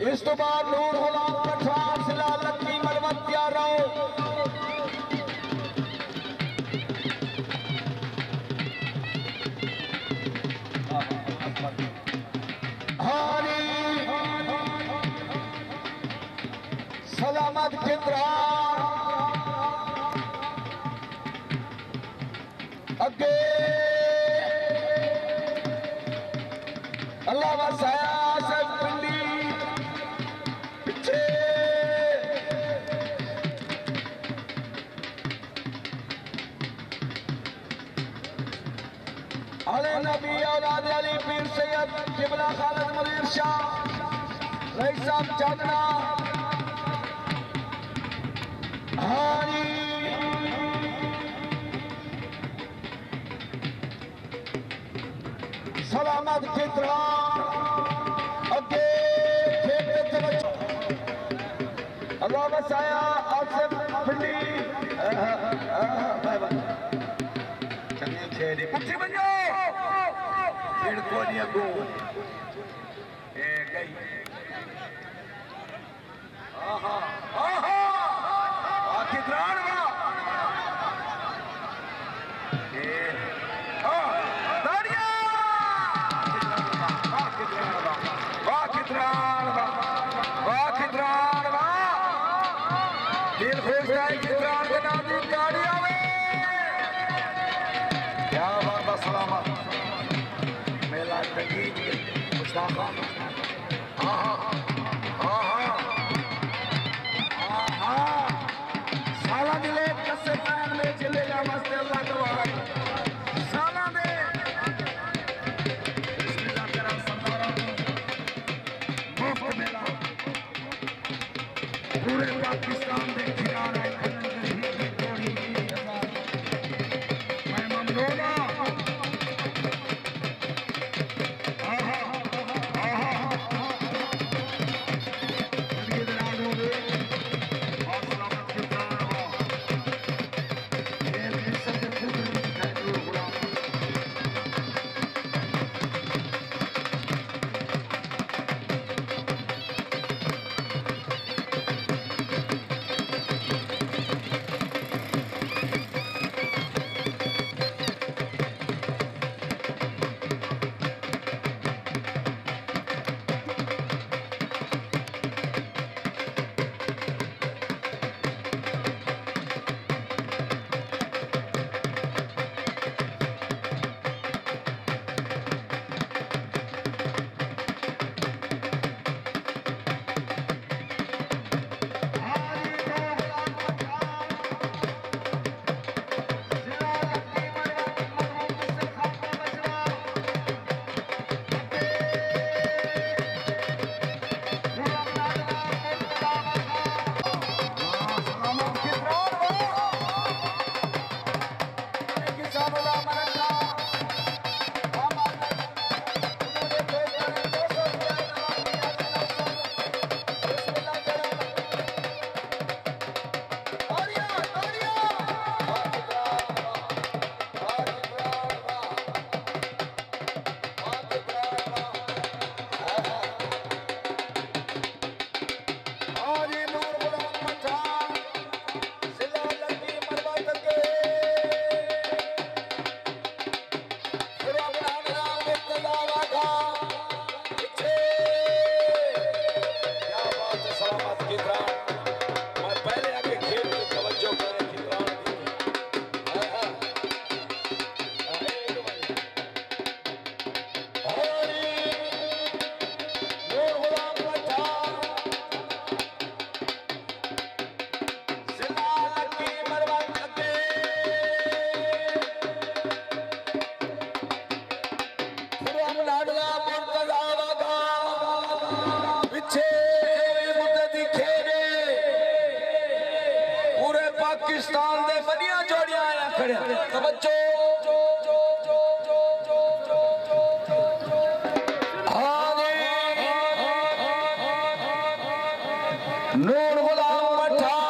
इस तो बाद नूर गुलाम पठान सिला लक्की मलवत तैयार रहो। हारी सलामत किंद्रार अगे अल्लाह वसाया सब पिंडी पीछे अले नबी औलाद अली पीर सैयद किबला खालिद मुनीर शाह रईस साहब चांदना। हारी सलामत किंद्रा अगे अल्लाह वसाया आसिफ पिंडी चंगे खेड़ी पीछे बनो फिर कोनी अगो ए गई आहा आहा किंद्रान वा ए दाड़िया दिल खुश जाए किंद्रान के नाम की गाड़ी आवे। क्या बात है सलामत मेला तंगीज मुस्ताफा आहा आहा आहा साला दिले कसे पैन में चलेगा मस्त अल्लाह दवाई साला दे बिस्मिल्लाह तेरा सरदार मुफ्त मेला पूरे पाकिस्तान दे खिलाड़ है मैं ममनूना पाकिस्तान दे बड़िया जोड़ियां आया खड़े तवज्जो